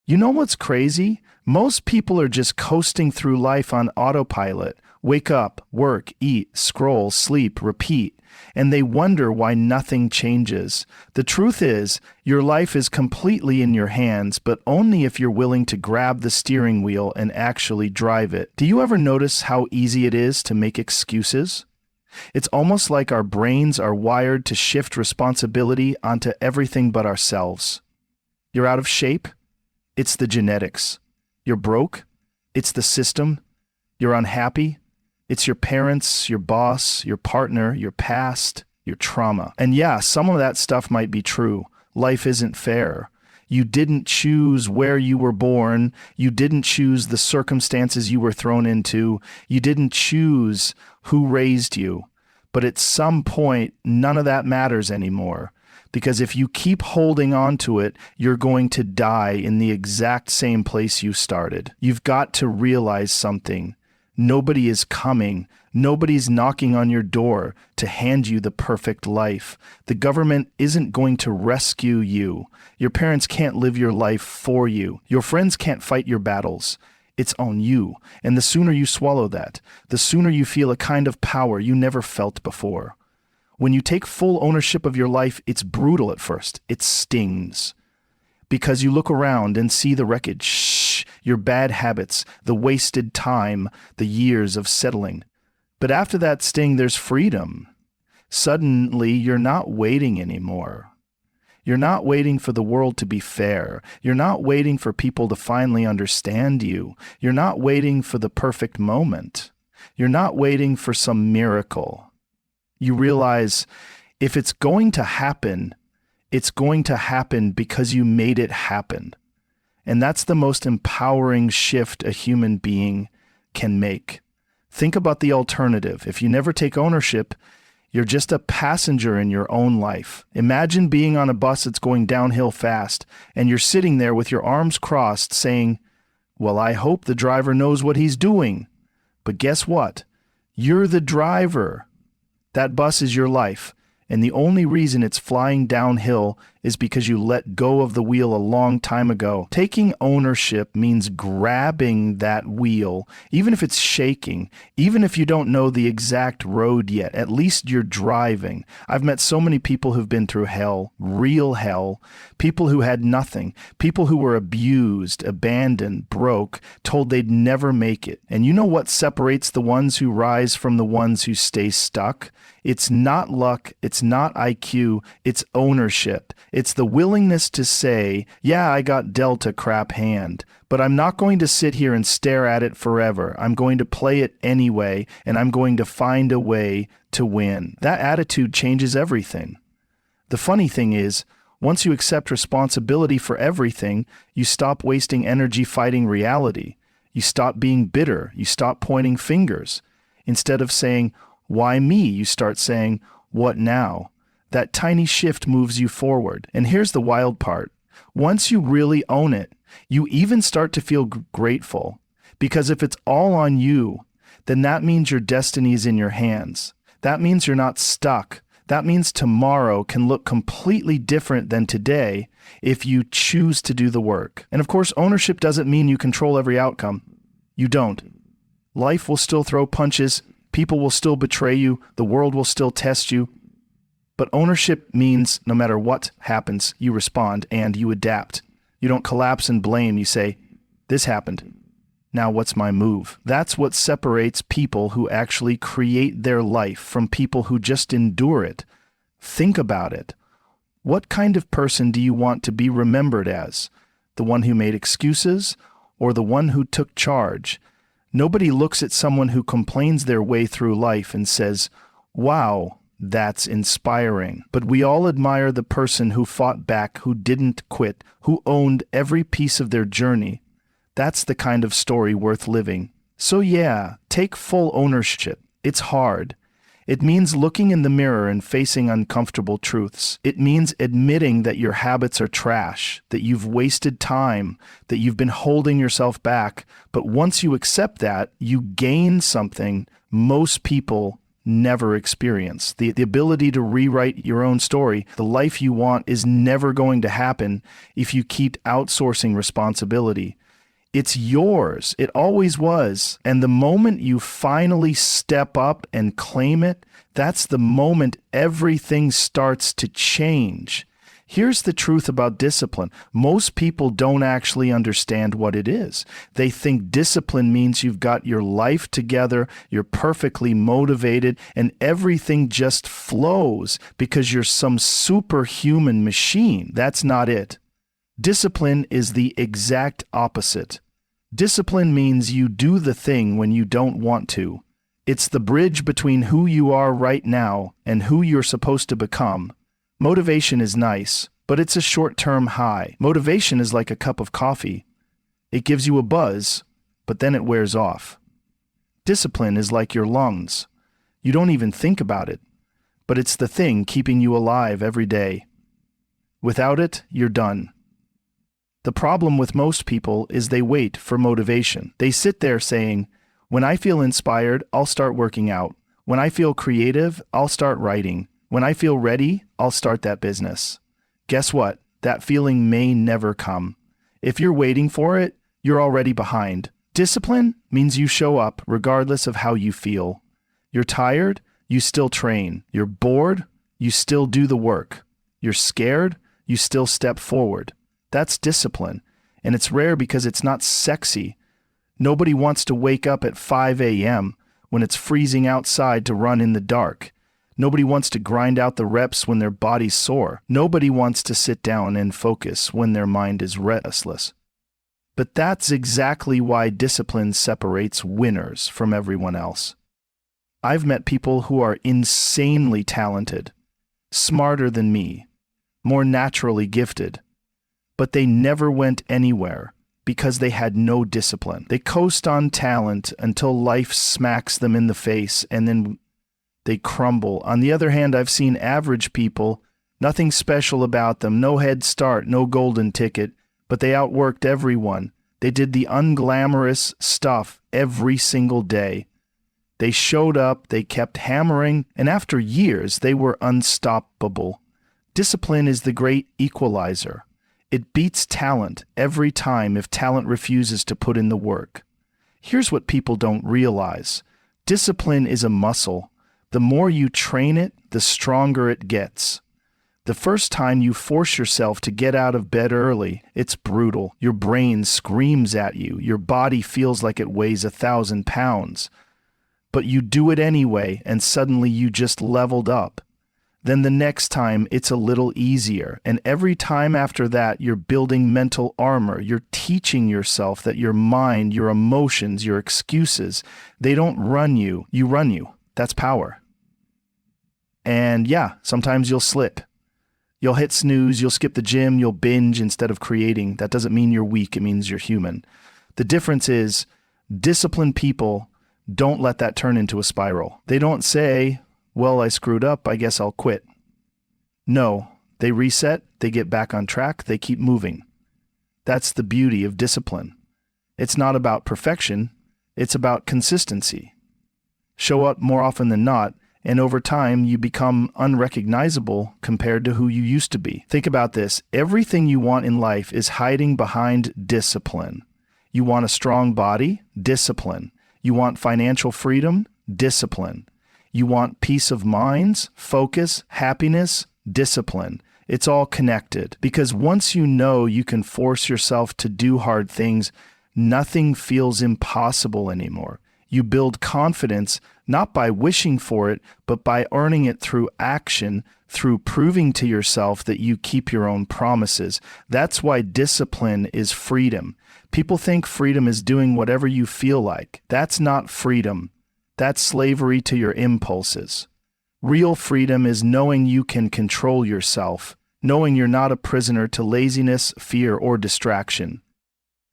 You know what's crazy? Most people are just coasting through life on autopilot. Wake up, work, eat, scroll, sleep, repeat. And they wonder why nothing changes. The truth is, your life is completely in your hands, but only if you're willing to grab the steering wheel and actually drive it. Do you ever notice how easy it is to make excuses? It's almost like our brains are wired to shift responsibility onto everything but ourselves. You're out of shape? It's the genetics. You're broke? It's the system. You're unhappy? It's your parents, your boss, your partner, your past, your trauma. And yeah, some of that stuff might be true. Life isn't fair. You didn't choose where you were born. You didn't choose the circumstances you were thrown into. You didn't choose who raised you. But at some point, none of that matters anymore. Because if you keep holding on to it, you're going to die in the exact same place you started. You've got to realize something. Nobody is coming. Nobody's knocking on your door to hand you the perfect life. The government isn't going to rescue you. Your parents can't live your life for you. Your friends can't fight your battles. It's on you. And the sooner you swallow that, the sooner you feel a kind of power you never felt before. When you take full ownership of your life, it's brutal at first. It stings. Because you look around and see the wreckage, your bad habits, the wasted time, the years of settling. But after that sting, there's freedom. Suddenly, you're not waiting anymore. You're not waiting for the world to be fair. You're not waiting for people to finally understand you. You're not waiting for the perfect moment. You're not waiting for some miracle. You realize if it's going to happen, it's going to happen because you made it happen. And that's the most empowering shift a human being can make. Think about the alternative. If you never take ownership, you're just a passenger in your own life. Imagine being on a bus that's going downhill fast, and you're sitting there with your arms crossed saying, "Well, I hope the driver knows what he's doing." But guess what? You're the driver. That bus is your life, and the only reason it's flying downhill is because you let go of the wheel a long time ago. Taking ownership means grabbing that wheel, even if it's shaking, even if you don't know the exact road yet. At least you're driving. I've met so many people who've been through hell, real hell, people who had nothing, people who were abused, abandoned, broke, told they'd never make it. And you know what separates the ones who rise from the ones who stay stuck? It's not luck, it's not IQ, it's ownership. It's the willingness to say, yeah, I got dealt a crap hand, but I'm not going to sit here and stare at it forever. I'm going to play it anyway, and I'm going to find a way to win. That attitude changes everything. The funny thing is, once you accept responsibility for everything, you stop wasting energy fighting reality. You stop being bitter. You stop pointing fingers. Instead of saying, why me? You start saying, what now? That tiny shift moves you forward. And here's the wild part. Once you really own it, you even start to feel grateful. Because if it's all on you, then that means your destiny is in your hands. That means you're not stuck. That means tomorrow can look completely different than today if you choose to do the work. And of course, ownership doesn't mean you control every outcome. You don't. Life will still throw punches. People will still betray you. The world will still test you. But ownership means no matter what happens, you respond and you adapt. You don't collapse and blame. You say, this happened. Now what's my move? That's what separates people who actually create their life from people who just endure it. Think about it. What kind of person do you want to be remembered as? The one who made excuses or the one who took charge? Nobody looks at someone who complains their way through life and says, wow, that's inspiring. But we all admire the person who fought back, who didn't quit, who owned every piece of their journey. That's the kind of story worth living. So yeah, take full ownership. It's hard. It means looking in the mirror and facing uncomfortable truths. It means admitting that your habits are trash, that you've wasted time, that you've been holding yourself back. But once you accept that, you gain something most people never experience. The ability to rewrite your own story, the life you want, is never going to happen if you keep outsourcing responsibility. It's yours. It always was. And the moment you finally step up and claim it, that's the moment everything starts to change. Here's the truth about discipline. Most people don't actually understand what it is. They think discipline means you've got your life together, you're perfectly motivated, and everything just flows because you're some superhuman machine. That's not it. Discipline is the exact opposite. Discipline means you do the thing when you don't want to. It's the bridge between who you are right now and who you're supposed to become. Motivation is nice, but it's a short-term high. Motivation is like a cup of coffee. It gives you a buzz, but then it wears off. Discipline is like your lungs. You don't even think about it, but it's the thing keeping you alive every day. Without it, you're done. The problem with most people is they wait for motivation. They sit there saying, when I feel inspired, I'll start working out. When I feel creative, I'll start writing. When I feel ready, I'll start that business. Guess what? That feeling may never come. If you're waiting for it, you're already behind. Discipline means you show up regardless of how you feel. You're tired, you still train. You're bored, you still do the work. You're scared, you still step forward. That's discipline, and it's rare because it's not sexy. Nobody wants to wake up at 5 a.m. when it's freezing outside to run in the dark. Nobody wants to grind out the reps when their body's sore. Nobody wants to sit down and focus when their mind is restless. But that's exactly why discipline separates winners from everyone else. I've met people who are insanely talented, smarter than me, more naturally gifted, but they never went anywhere because they had no discipline. They coast on talent until life smacks them in the face and then they crumble. On the other hand, I've seen average people, nothing special about them, no head start, no golden ticket, but they outworked everyone. They did the unglamorous stuff every single day. They showed up, they kept hammering, and after years, they were unstoppable. Discipline is the great equalizer. It beats talent every time if talent refuses to put in the work. Here's what people don't realize. Discipline is a muscle. The more you train it, the stronger it gets. The first time you force yourself to get out of bed early, it's brutal. Your brain screams at you. Your body feels like it weighs 1,000 pounds. But you do it anyway, and suddenly you just leveled up. Then the next time, it's a little easier. And every time after that, you're building mental armor. You're teaching yourself that your mind, your emotions, your excuses, they don't run you. You run you. That's power. And yeah, sometimes you'll slip. You'll hit snooze, you'll skip the gym, you'll binge instead of creating. That doesn't mean you're weak, it means you're human. The difference is, disciplined people don't let that turn into a spiral. They don't say, well, I screwed up, I guess I'll quit. No, they reset, they get back on track, they keep moving. That's the beauty of discipline. It's not about perfection, it's about consistency. Show up more often than not, and over time you become unrecognizable compared to who you used to be. Think about this. Everything you want in life is hiding behind discipline. You want a strong body? Discipline. You want financial freedom? Discipline. You want peace of mind, focus, happiness? Discipline. It's all connected. Because once you know you can force yourself to do hard things, nothing feels impossible anymore. You build confidence not by wishing for it, but by earning it through action, through proving to yourself that you keep your own promises. That's why discipline is freedom. People think freedom is doing whatever you feel like. That's not freedom. That's slavery to your impulses. Real freedom is knowing you can control yourself, knowing you're not a prisoner to laziness, fear, or distraction.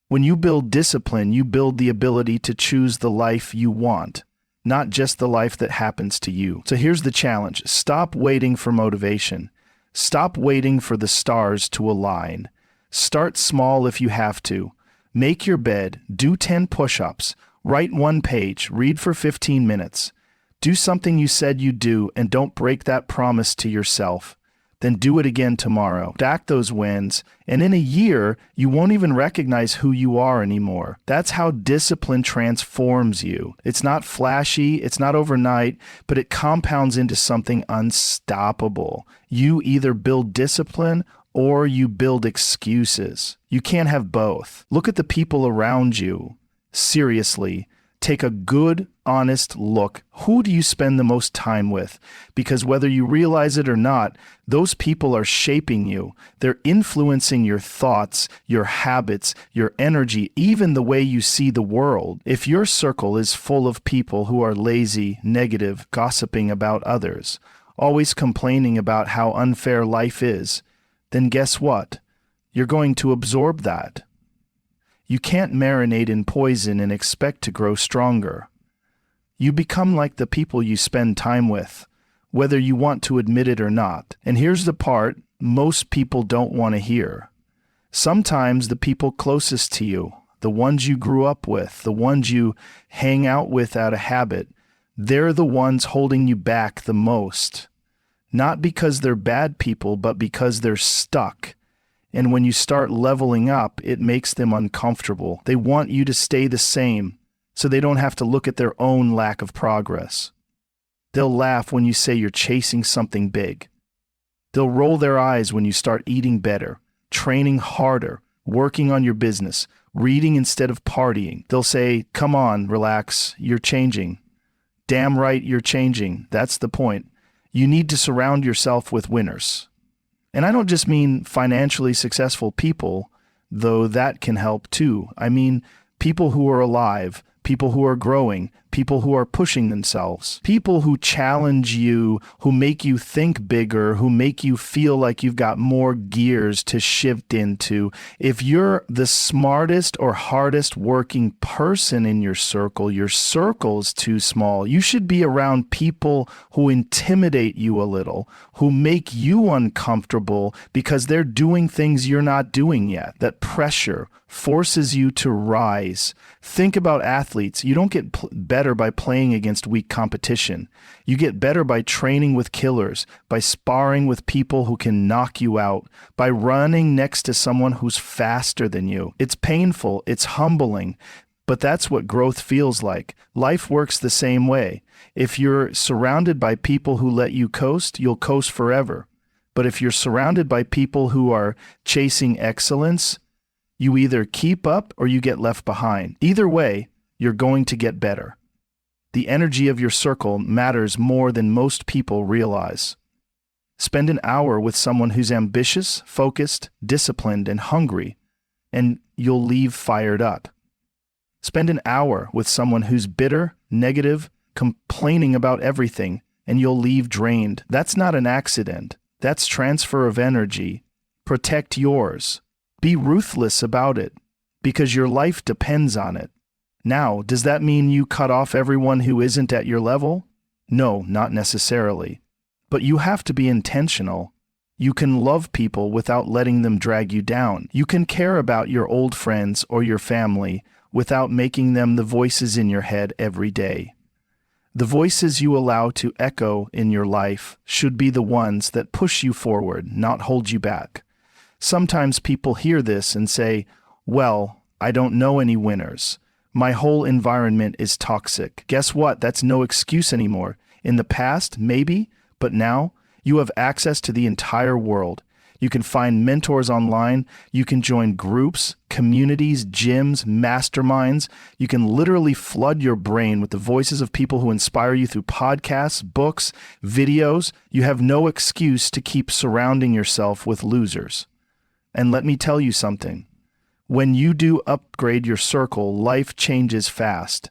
When you build discipline, you build the ability to choose the life you want, not just the life that happens to you. So here's the challenge. Stop waiting for motivation. Stop waiting for the stars to align. Start small if you have to. Make your bed, do 10 push-ups, write 1 page, read for 15 minutes. Do something you said you'd do and don't break that promise to yourself. Then do it again tomorrow. Stack those wins, and in a year, you won't even recognize who you are anymore. That's how discipline transforms you. It's not flashy, it's not overnight, but it compounds into something unstoppable. You either build discipline or you build excuses. You can't have both. Look at the people around you. Seriously. Take a good, honest look. Who do you spend the most time with? Because whether you realize it or not, those people are shaping you. They're influencing your thoughts, your habits, your energy, even the way you see the world. If your circle is full of people who are lazy, negative, gossiping about others, always complaining about how unfair life is, then guess what? You're going to absorb that. You can't marinate in poison and expect to grow stronger. You become like the people you spend time with, whether you want to admit it or not. And here's the part most people don't want to hear. Sometimes the people closest to you, the ones you grew up with, the ones you hang out with out of habit, they're the ones holding you back the most. Not because they're bad people, but because they're stuck. And when you start leveling up, it makes them uncomfortable. They want you to stay the same, so they don't have to look at their own lack of progress. They'll laugh when you say you're chasing something big. They'll roll their eyes when you start eating better, training harder, working on your business, reading instead of partying. They'll say, "Come on, relax, you're changing." Damn right you're changing. That's the point. You need to surround yourself with winners. And I don't just mean financially successful people, though that can help too. I mean people who are alive, people who are growing, people who are pushing themselves, people who challenge you, who make you think bigger, who make you feel like you've got more gears to shift into. If you're the smartest or hardest working person in your circle's too small. You should be around people who intimidate you a little, who make you uncomfortable because they're doing things you're not doing yet. That pressure forces you to rise. Think about athletes. You don't get better by playing against weak competition. You get better by training with killers, by sparring with people who can knock you out, by running next to someone who's faster than you. It's painful, it's humbling, but that's what growth feels like. Life works the same way. If you're surrounded by people who let you coast, you'll coast forever. But if you're surrounded by people who are chasing excellence, you either keep up or you get left behind. Either way, you're going to get better. The energy of your circle matters more than most people realize. Spend an hour with someone who's ambitious, focused, disciplined, and hungry, and you'll leave fired up. Spend an hour with someone who's bitter, negative, complaining about everything, and you'll leave drained. That's not an accident. That's transfer of energy. Protect yours. Be ruthless about it, because your life depends on it. Now, does that mean you cut off everyone who isn't at your level? No, not necessarily. But you have to be intentional. You can love people without letting them drag you down. You can care about your old friends or your family without making them the voices in your head every day. The voices you allow to echo in your life should be the ones that push you forward, not hold you back. Sometimes people hear this and say, "Well, I don't know any winners. My whole environment is toxic." Guess what? That's no excuse anymore. In the past, maybe, but now you have access to the entire world. You can find mentors online. You can join groups, communities, gyms, masterminds. You can literally flood your brain with the voices of people who inspire you through podcasts, books, videos. You have no excuse to keep surrounding yourself with losers. And let me tell you something. When you do upgrade your circle, life changes fast.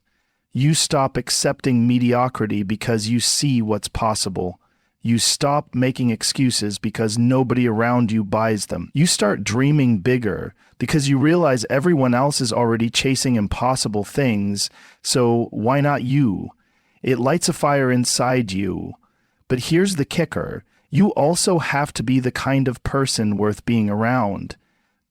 You stop accepting mediocrity because you see what's possible. You stop making excuses because nobody around you buys them. You start dreaming bigger because you realize everyone else is already chasing impossible things, so why not you? It lights a fire inside you. But here's the kicker. You also have to be the kind of person worth being around.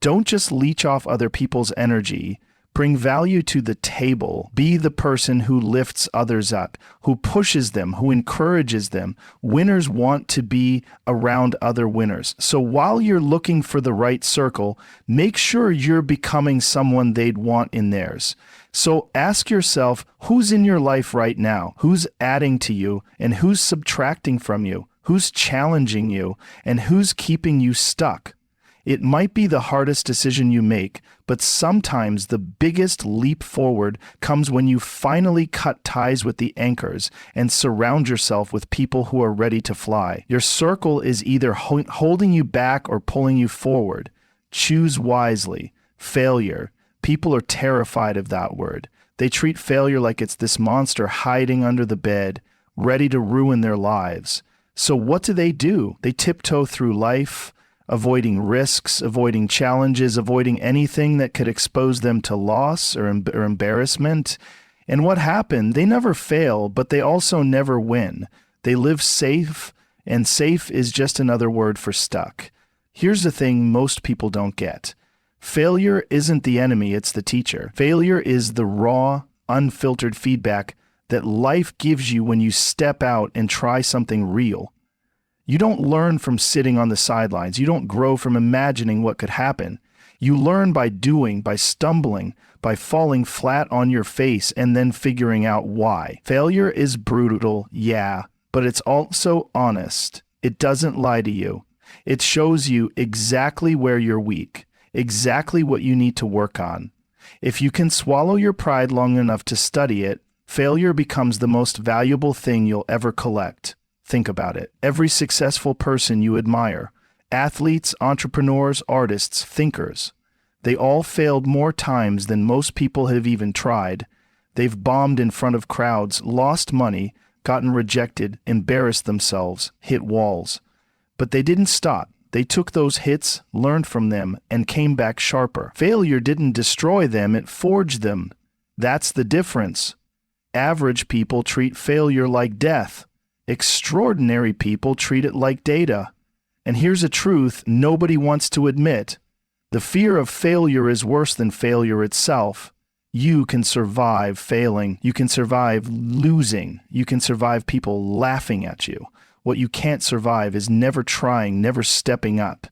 Don't just leech off other people's energy, Bring value to the table. Be the person who lifts others up, who pushes them, who encourages them. Winners want to be around other winners. So while you're looking for the right circle, make sure you're becoming someone they'd want in theirs. So ask yourself, who's in your life right now? Who's adding to you and who's subtracting from you? Who's challenging you and who's keeping you stuck? It might be the hardest decision you make, but sometimes the biggest leap forward comes when you finally cut ties with the anchors and surround yourself with people who are ready to fly. Your circle is either holding you back or pulling you forward. Choose wisely. Failure. People are terrified of that word. They treat failure like it's this monster hiding under the bed, ready to ruin their lives. So what do? They tiptoe through life, avoiding risks, avoiding challenges, avoiding anything that could expose them to loss or embarrassment. And what happened? They never fail, but they also never win. They live safe, and safe is just another word for stuck. Here's the thing most people don't get. Failure isn't the enemy, it's the teacher. Failure is the raw, unfiltered feedback that life gives you when you step out and try something real. You don't learn from sitting on the sidelines. You don't grow from imagining what could happen. You learn by doing, by stumbling, by falling flat on your face and then figuring out why. Failure is brutal, yeah, but it's also honest. It doesn't lie to you. It shows you exactly where you're weak, exactly what you need to work on. If you can swallow your pride long enough to study it, failure becomes the most valuable thing you'll ever collect. Think about it. Every successful person you admire, athletes, entrepreneurs, artists, thinkers, they all failed more times than most people have even tried. They've bombed in front of crowds, lost money, gotten rejected, embarrassed themselves, hit walls. But they didn't stop. They took those hits, learned from them, and came back sharper. Failure didn't destroy them, it forged them. That's the difference. Average people treat failure like death. Extraordinary people treat it like data. And here's a truth nobody wants to admit. The fear of failure is worse than failure itself. You can survive failing. You can survive losing. You can survive people laughing at you. What you can't survive is never trying, never stepping up,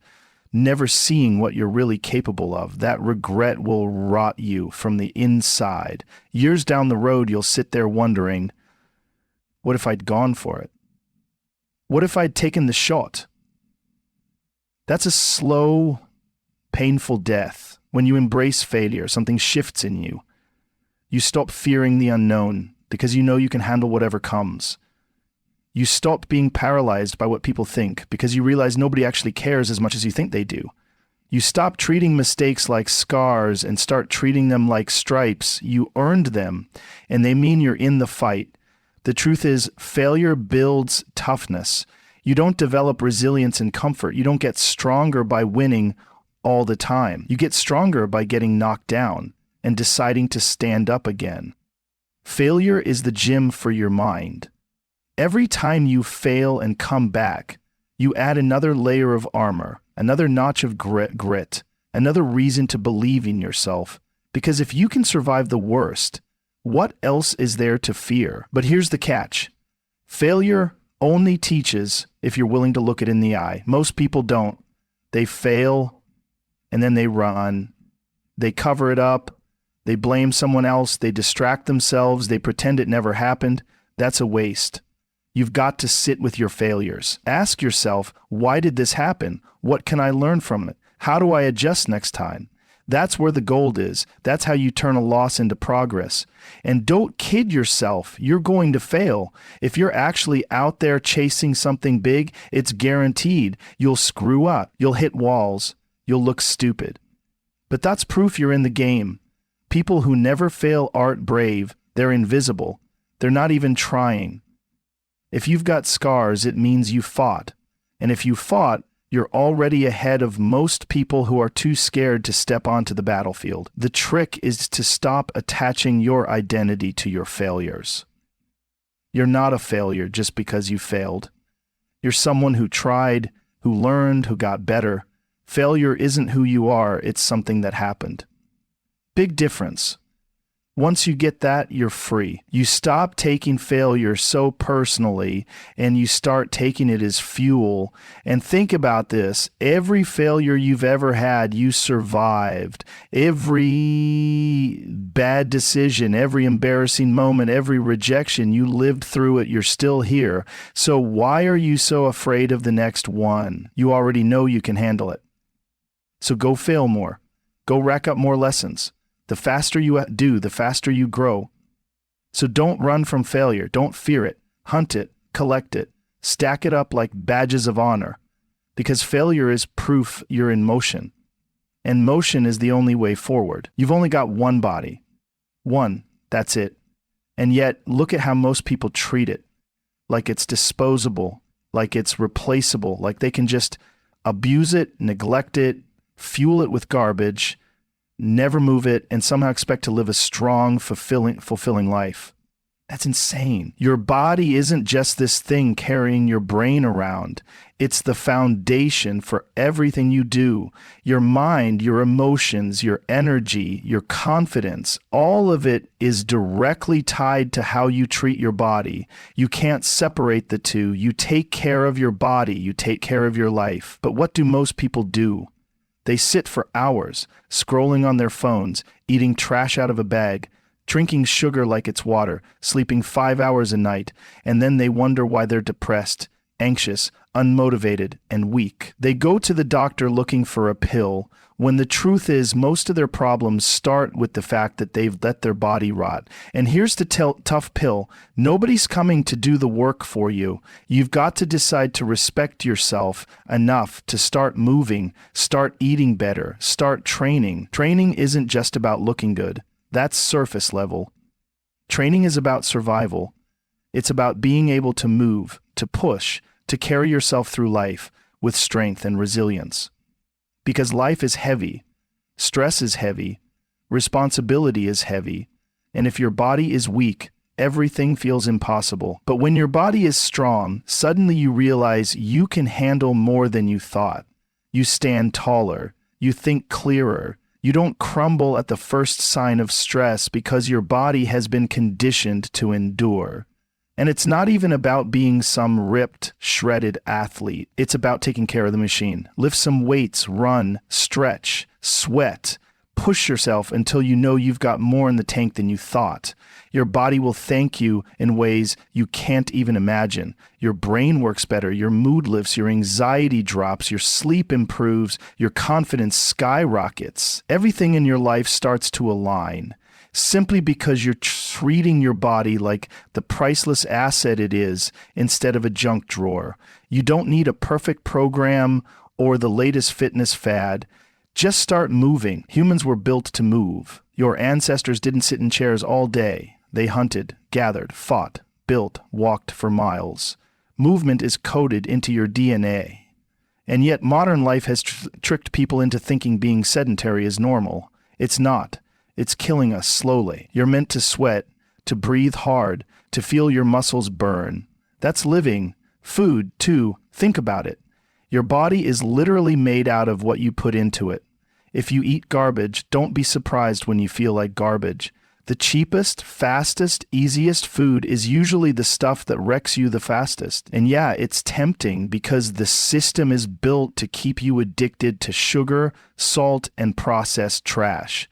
never seeing what you're really capable of. That regret will rot you from the inside. Years down the road, you'll sit there wondering, what if I'd gone for it? What if I'd taken the shot? That's a slow, painful death. When you embrace failure, something shifts in you. You stop fearing the unknown because you know you can handle whatever comes. You stop being paralyzed by what people think because you realize nobody actually cares as much as you think they do. You stop treating mistakes like scars and start treating them like stripes. You earned them, and they mean you're in the fight. The truth is, failure builds toughness. You don't develop resilience and comfort. You don't get stronger by winning all the time. You get stronger by getting knocked down and deciding to stand up again. Failure is the gym for your mind. Every time you fail and come back, you add another layer of armor, another notch of grit, another reason to believe in yourself. Because if you can survive the worst, what else is there to fear? But here's the catch. Failure only teaches if you're willing to look it in the eye. Most people don't. They fail, and then they run. They cover it up. They blame someone else. They distract themselves. They pretend it never happened. That's a waste. You've got to sit with your failures. Ask yourself, why did this happen? What can I learn from it? How do I adjust next time? That's where the gold is. That's how you turn a loss into progress. And don't kid yourself. You're going to fail. If you're actually out there chasing something big, it's guaranteed. You'll screw up. You'll hit walls. You'll look stupid. But that's proof you're in the game. People who never fail aren't brave. They're invisible. They're not even trying. If you've got scars, it means you fought. And if you fought, you're already ahead of most people who are too scared to step onto the battlefield. The trick is to stop attaching your identity to your failures. You're not a failure just because you failed. You're someone who tried, who learned, who got better. Failure isn't who you are, it's something that happened. Big difference. Once you get that, you're free. You stop taking failure so personally and you start taking it as fuel. And think about this. Every failure you've ever had, you survived. Every bad decision, every embarrassing moment, every rejection, you lived through it. You're still here. So why are you so afraid of the next one? You already know you can handle it. So go fail more. Go rack up more lessons. The faster you do, the faster you grow. So don't run from failure. Don't fear it. Hunt it. Collect it. Stack it up like badges of honor. Because failure is proof you're in motion. And motion is the only way forward. You've only got one body. One. That's it. And yet, look at how most people treat it. Like it's disposable. Like it's replaceable. Like they can just abuse it, neglect it, fuel it with garbage, never move it, and somehow expect to live a strong, fulfilling life. That's insane. Your body isn't just this thing carrying your brain around. It's the foundation for everything you do. Your mind, your emotions, your energy, your confidence, all of it is directly tied to how you treat your body. You can't separate the two. You take care of your body. You take care of your life. But what do most people do? They sit for hours, scrolling on their phones, eating trash out of a bag, drinking sugar like it's water, sleeping 5 hours a night, and then they wonder why they're depressed, anxious, unmotivated, and weak. They go to the doctor looking for a pill, when the truth is most of their problems start with the fact that they've let their body rot. And here's the tough pill. Nobody's coming to do the work for you. You've got to decide to respect yourself enough to start moving, start eating better, start training. Training isn't just about looking good. That's surface level. Training is about survival. It's about being able to move, to push, to carry yourself through life with strength and resilience. Because life is heavy, stress is heavy, responsibility is heavy, and if your body is weak, everything feels impossible. But when your body is strong, suddenly you realize you can handle more than you thought. You stand taller, you think clearer, you don't crumble at the first sign of stress because your body has been conditioned to endure. And it's not even about being some ripped, shredded athlete. It's about taking care of the machine. Lift some weights, run, stretch, sweat. Push yourself until you know you've got more in the tank than you thought. Your body will thank you in ways you can't even imagine. Your brain works better, your mood lifts, your anxiety drops, your sleep improves, your confidence skyrockets. Everything in your life starts to align. Simply because you're treating your body like the priceless asset it is instead of a junk drawer. You don't need a perfect program or the latest fitness fad. Just start moving. Humans were built to move. Your ancestors didn't sit in chairs all day. They hunted, gathered, fought, built, walked for miles. Movement is coded into your DNA. And yet modern life has tricked people into thinking being sedentary is normal. It's not. It's killing us slowly. You're meant to sweat, to breathe hard, to feel your muscles burn. That's living. Food, too. Think about it. Your body is literally made out of what you put into it. If you eat garbage, don't be surprised when you feel like garbage. The cheapest, fastest, easiest food is usually the stuff that wrecks you the fastest. And yeah, it's tempting because the system is built to keep you addicted to sugar, salt, and processed trash.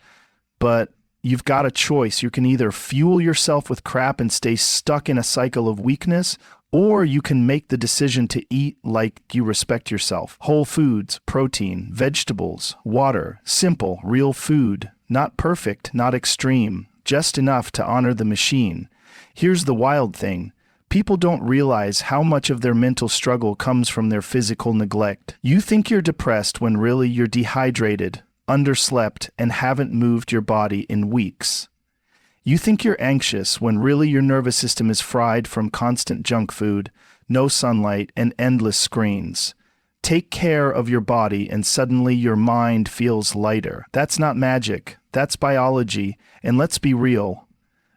But you've got a choice. You can either fuel yourself with crap and stay stuck in a cycle of weakness, or you can make the decision to eat like you respect yourself. Whole foods, protein, vegetables, water, simple, real food. Not perfect, not extreme, just enough to honor the machine. Here's the wild thing. People don't realize how much of their mental struggle comes from their physical neglect. You think you're depressed when really you're dehydrated, underslept, and haven't moved your body in weeks. You think you're anxious when really your nervous system is fried from constant junk food, no sunlight, and endless screens. Take care of your body and suddenly your mind feels lighter. That's not magic. That's biology. And let's be real.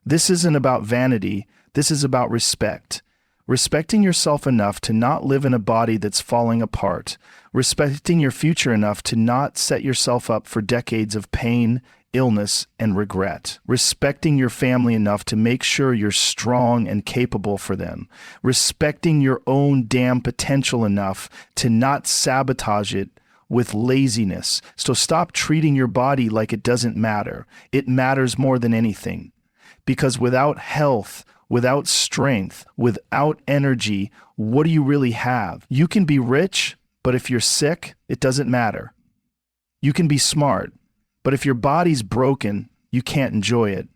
This isn't about vanity. This is about respect. Respecting yourself enough to not live in a body that's falling apart. Respecting your future enough to not set yourself up for decades of pain, illness, and regret. Respecting your family enough to make sure you're strong and capable for them. Respecting your own damn potential enough to not sabotage it with laziness. So stop treating your body like it doesn't matter. It matters more than anything. Because without health, without strength, without energy, what do you really have? You can be rich, but if you're sick, it doesn't matter. You can be smart, but if your body's broken, you can't enjoy it.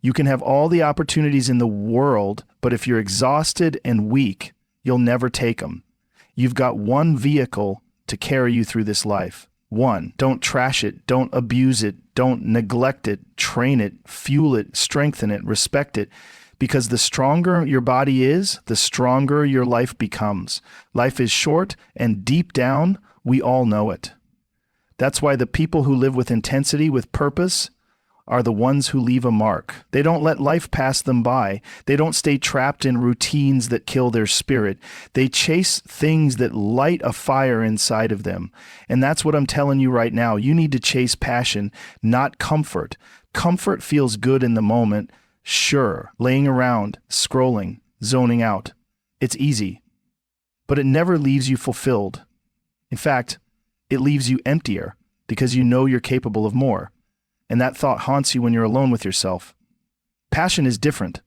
You can have all the opportunities in the world, but if you're exhausted and weak, you'll never take them. You've got one vehicle to carry you through this life. One, don't trash it, don't abuse it, don't neglect it, train it, fuel it, strengthen it, respect it. Because the stronger your body is, the stronger your life becomes. Life is short, and deep down, we all know it. That's why the people who live with intensity, with purpose, are the ones who leave a mark. They don't let life pass them by. They don't stay trapped in routines that kill their spirit. They chase things that light a fire inside of them. And that's what I'm telling you right now. You need to chase passion, not comfort. Comfort feels good in the moment. Sure, laying around, scrolling, zoning out. It's easy. But it never leaves you fulfilled. In fact, it leaves you emptier because you know you're capable of more. And that thought haunts you when you're alone with yourself. Passion is different.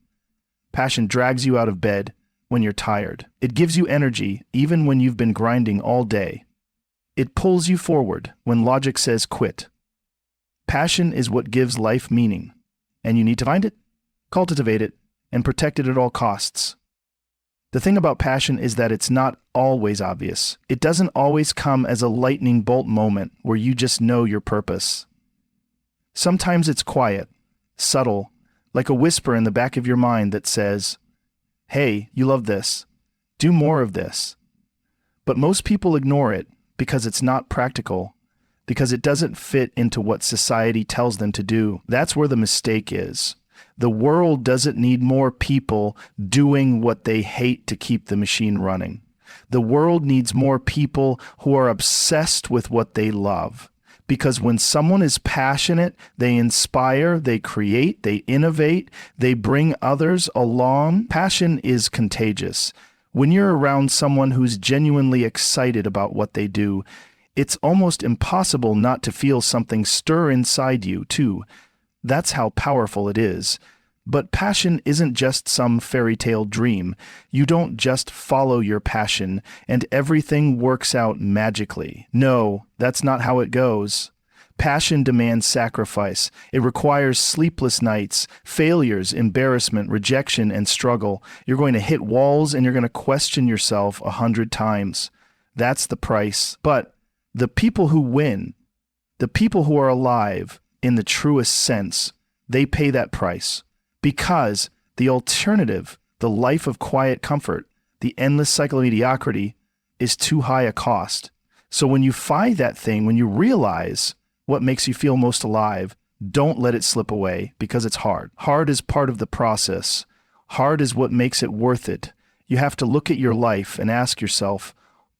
Passion drags you out of bed when you're tired. It gives you energy even when you've been grinding all day. It pulls you forward when logic says quit. Passion is what gives life meaning, and you need to find it, cultivate it, and protect it at all costs. The thing about passion is that it's not always obvious. It doesn't always come as a lightning bolt moment where you just know your purpose. Sometimes it's quiet, subtle, like a whisper in the back of your mind that says, "Hey, you love this. Do more of this." But most people ignore it because it's not practical, because it doesn't fit into what society tells them to do. That's where the mistake is. The world doesn't need more people doing what they hate to keep the machine running. The world needs more people who are obsessed with what they love. Because when someone is passionate, they inspire, they create, they innovate, they bring others along. Passion is contagious. When you're around someone who's genuinely excited about what they do, it's almost impossible not to feel something stir inside you, too. That's how powerful it is. But passion isn't just some fairy tale dream. You don't just follow your passion and everything works out magically. No, that's not how it goes. Passion demands sacrifice. It requires sleepless nights, failures, embarrassment, rejection, and struggle. You're going to hit walls and you're going to question yourself 100 times. That's the price. But the people who win, the people who are alive in the truest sense, they pay that price. Because the alternative, the life of quiet comfort, the endless cycle of mediocrity, is too high a cost. So when you find that thing, when you realize what makes you feel most alive, don't let it slip away because it's hard. Hard is part of the process. Hard is what makes it worth it. You have to look at your life and ask yourself,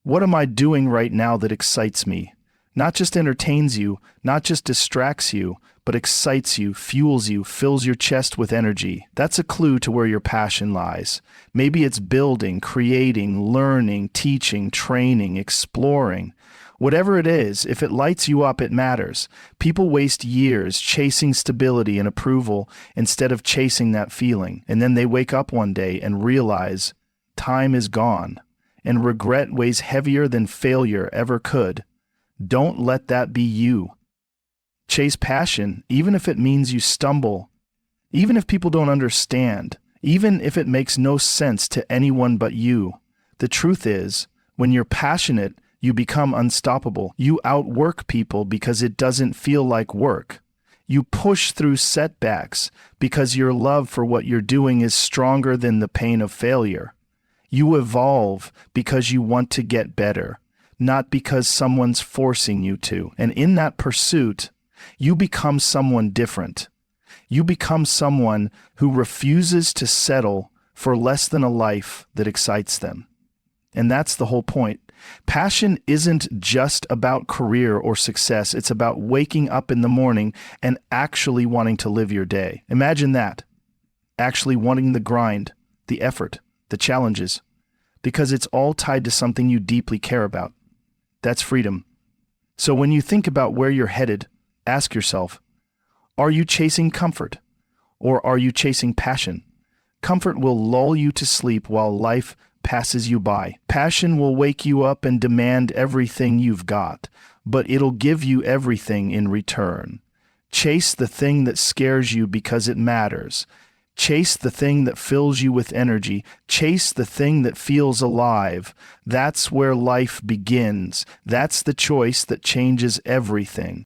what am I doing right now that excites me? Not just entertains you, not just distracts you, but excites you, fuels you, fills your chest with energy. That's a clue to where your passion lies. Maybe it's building, creating, learning, teaching, training, exploring. Whatever it is, if it lights you up, it matters. People waste years chasing stability and approval instead of chasing that feeling. And then they wake up one day and realize time is gone, and regret weighs heavier than failure ever could. Don't let that be you. Chase passion, even if it means you stumble, even if people don't understand, even if it makes no sense to anyone but you. The truth is, when you're passionate, you become unstoppable. You outwork people because it doesn't feel like work. You push through setbacks because your love for what you're doing is stronger than the pain of failure. You evolve because you want to get better, not because someone's forcing you to. And in that pursuit, you become someone different. You become someone who refuses to settle for less than a life that excites them. And that's the whole point. Passion isn't just about career or success. It's about waking up in the morning and actually wanting to live your day. Imagine that. Actually wanting the grind, the effort, the challenges, because it's all tied to something you deeply care about. That's freedom. So when you think about where you're headed, ask yourself, are you chasing comfort or are you chasing passion? Comfort will lull you to sleep while life passes you by. Passion will wake you up and demand everything you've got, but it'll give you everything in return. Chase the thing that scares you because it matters. Chase the thing that fills you with energy. Chase the thing that feels alive. That's where life begins. That's the choice that changes everything.